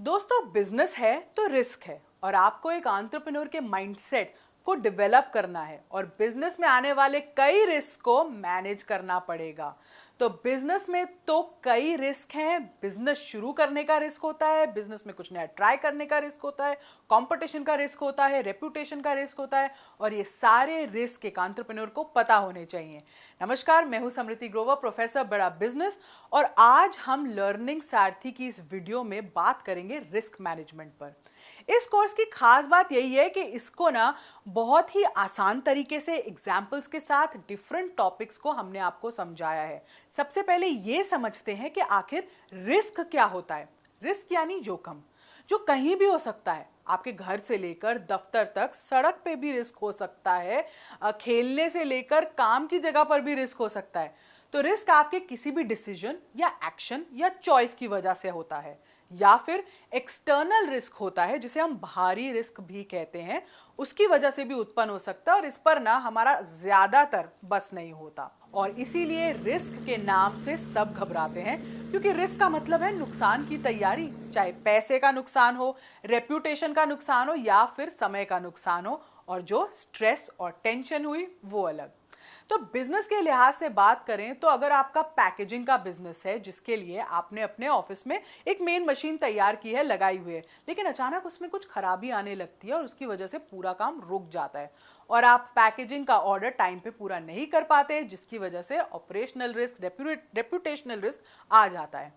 दोस्तों, बिजनेस है तो रिस्क है और आपको एक एंटरप्रेन्योर के माइंडसेट को डेवलप करना है और बिजनेस में आने वाले कई रिस्क को मैनेज करना पड़ेगा। तो बिजनेस में तो कई रिस्क हैं। बिजनेस शुरू करने का रिस्क होता है, बिजनेस में कुछ नया ट्राई करने का रिस्क होता है, कंपटीशन का रिस्क होता है, रेपुटेशन का रिस्क होता है और ये सारे रिस्क एक एंटरप्रेन्योर को पता होने चाहिए। नमस्कार, मैं हूं समृति ग्रोवर, प्रोफेसर बड़ा बिजनेस, और आज हम लर्निंग सारथी की इस वीडियो में बात करेंगे रिस्क मैनेजमेंट पर। इस कोर्स की खास बात यही है कि इसको ना बहुत ही आसान तरीके से एग्जाम्पल्स के साथ डिफरेंट टॉपिक्स को हमने आपको समझाया है। सबसे पहले ये समझते हैं कि आखिर रिस्क क्या होता है। रिस्क यानी जोखिम, जो कहीं भी हो सकता है। आपके घर से लेकर दफ्तर तक, सड़क पे भी रिस्क हो सकता है, खेलने से लेकर काम की जगह पर भी रिस्क हो सकता है। तो रिस्क आपके किसी भी डिसीजन या एक्शन या चॉइस की वजह से होता है, या फिर एक्सटर्नल रिस्क होता है जिसे हम बाहरी रिस्क भी कहते हैं, उसकी वजह से भी उत्पन्न हो सकता है और इस पर ना हमारा ज्यादातर बस नहीं होता। और इसीलिए रिस्क के नाम से सब घबराते हैं, क्योंकि रिस्क का मतलब है नुकसान की तैयारी, चाहे पैसे का नुकसान हो, रेप्यूटेशन का नुकसान हो या फिर समय का नुकसान हो, और जो स्ट्रेस और टेंशन हुई वो अलग। तो बिजनेस के लिहाज से बात करें तो अगर आपका पैकेजिंग का बिजनेस है, जिसके लिए आपने अपने ऑफिस में एक मेन मशीन तैयार की है, लगाई हुई है, लेकिन अचानक उसमें कुछ खराबी आने लगती है और उसकी वजह से पूरा काम रुक जाता है और आप पैकेजिंग का ऑर्डर टाइम पे पूरा नहीं कर पाते, जिसकी वजह से ऑपरेशनल रिस्क, रेप्यूटेशनल रिस्क आ जाता है।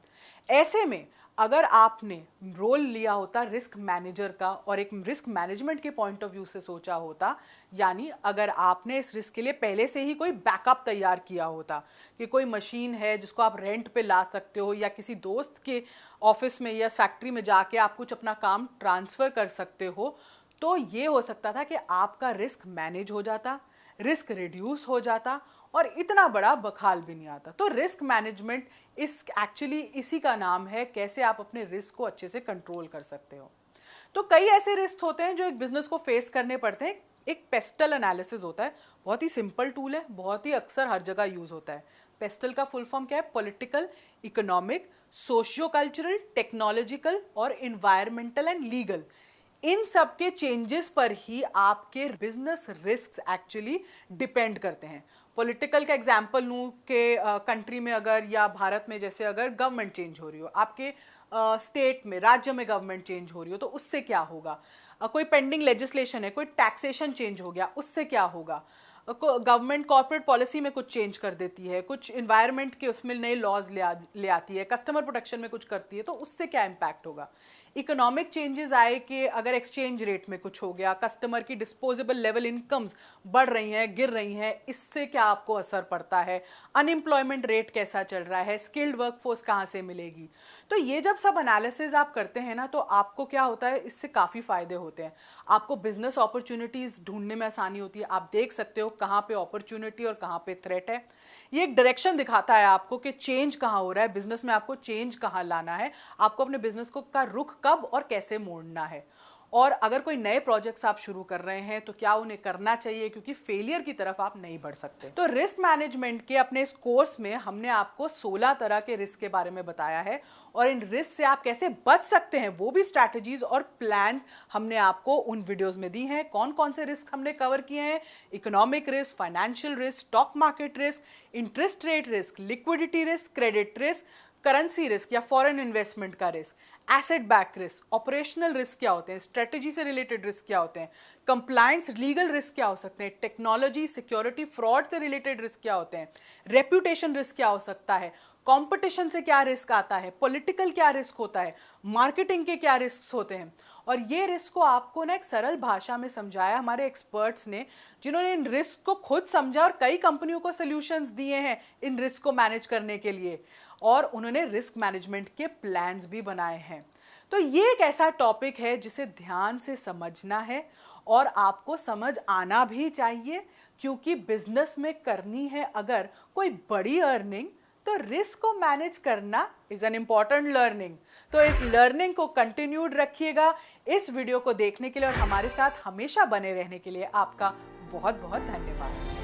ऐसे में अगर आपने रोल लिया होता रिस्क मैनेजर का और एक रिस्क मैनेजमेंट के पॉइंट ऑफ व्यू से सोचा होता, यानी अगर आपने इस रिस्क के लिए पहले से ही कोई बैकअप तैयार किया होता कि कोई मशीन है जिसको आप रेंट पे ला सकते हो, या किसी दोस्त के ऑफिस में या फैक्ट्री में जाके आप कुछ अपना काम ट्रांसफर कर सकते हो, तो ये हो सकता था कि आपका रिस्क मैनेज हो जाता, रिस्क रिड्यूस हो जाता और इतना बड़ा बखाल भी नहीं आता। तो रिस्क मैनेजमेंट इसी का नाम है, कैसे आप अपने रिस्क को अच्छे से कंट्रोल कर सकते हो। तो कई ऐसे रिस्क होते हैं जो एक बिजनेस को फेस करने पड़ते हैं। एक पेस्टल एनालिसिस होता है, बहुत ही सिंपल टूल है, बहुत ही अक्सर हर जगह यूज होता है। पेस्टल का फुल फॉर्म क्या है? Political, economic, socio cultural, technological और इन्वायरमेंटल एंड लीगल। इन सब के चेंजेस पर ही आपके बिजनेस रिस्क एक्चुअली डिपेंड करते हैं। पॉलिटिकल का एग्जांपल लूँ कि कंट्री में अगर, या भारत में जैसे अगर गवर्नमेंट चेंज हो रही हो, आपके स्टेट में, राज्य में गवर्नमेंट चेंज हो रही हो, तो उससे क्या होगा। कोई पेंडिंग लेजिस्लेशन है, कोई टैक्सेशन चेंज हो गया, उससे क्या होगा। गवर्नमेंट कॉर्पोरेट पॉलिसी में कुछ चेंज कर देती है, कुछ इन्वायरमेंट के उसमें नए लॉज ले आती है, कस्टमर प्रोटेक्शन में कुछ करती है, तो उससे क्या इम्पैक्ट होगा। इकोनॉमिक चेंजेस आए कि अगर एक्सचेंज रेट में कुछ हो गया, कस्टमर की डिस्पोजेबल लेवल इनकम्स बढ़ रही हैं, गिर रही हैं, इससे क्या आपको असर पड़ता है। अनएम्प्लॉयमेंट रेट कैसा चल रहा है, स्किल्ड वर्कफोर्स कहाँ से मिलेगी। तो ये जब सब एनालिसिस आप करते हैं ना, तो आपको क्या होता है, इससे काफ़ी फायदे होते हैं। आपको बिजनेस अपॉर्चुनिटीज़ ढूंढने में आसानी होती है, आप देख सकते हो कहाँ पे अपॉर्चुनिटी और कहाँ पे थ्रेट है। ये एक डायरेक्शन दिखाता है आपको कि चेंज कहाँ हो रहा है बिजनेस में, आपको चेंज कहाँ लाना है, आपको अपने बिजनेस को का रुख कब और कैसे मोड़ना है। और अगर कोई नए प्रोजेक्ट्स आप शुरू कर रहे हैं तो क्या उन्हें करना चाहिए, क्योंकि फेलियर की तरफ आप नहीं बढ़ सकते। तो रिस्क मैनेजमेंट के अपने इस कोर्स में हमने आपको 16 तरह के रिस्क के बारे में बताया है और इन रिस्क से आप कैसे बच सकते हैं, वो भी स्ट्रैटेजीज और प्लान्स हमने आपको उन वीडियोस में दी हैं। कौन कौन से रिस्क हमने कवर किए हैं? Economic risk, financial risk, stock market risk, interest rate risk, liquidity risk, credit risk, currency risk या फॉरेन इन्वेस्टमेंट का risk, asset back risk, operational risk क्या होते हैं, स्ट्रेटेजी से रिलेटेड रिस्क क्या होते हैं, कंप्लायंस लीगल रिस्क क्या हो सकते हैं, टेक्नोलॉजी, सिक्योरिटी, फ्रॉड से रिलेटेड रिस्क क्या होते हैं, रेप्यूटेशन रिस्क क्या हो सकता है, कंपटीशन से क्या रिस्क आता है, पॉलिटिकल क्या रिस्क होता है, मार्केटिंग के क्या रिस्क होते हैं। और ये रिस्क को आपको ना एक सरल भाषा में समझाया हमारे एक्सपर्ट्स ने, जिन्होंने इन रिस्क को खुद समझा और कई कंपनियों को सॉल्यूशंस दिए हैं इन रिस्क को मैनेज करने के लिए, और उन्होंने रिस्क मैनेजमेंट के प्लान्स भी बनाए हैं। तो ये एक ऐसा टॉपिक है जिसे ध्यान से समझना है और आपको समझ आना भी चाहिए, क्योंकि बिजनेस में करनी है अगर कोई बड़ी अर्निंग, तो रिस्क को मैनेज करना इज एन इम्पॉर्टेंट लर्निंग। तो इस लर्निंग को कंटिन्यूड रखिएगा। इस वीडियो को देखने के लिए और हमारे साथ हमेशा बने रहने के लिए आपका बहुत बहुत धन्यवाद।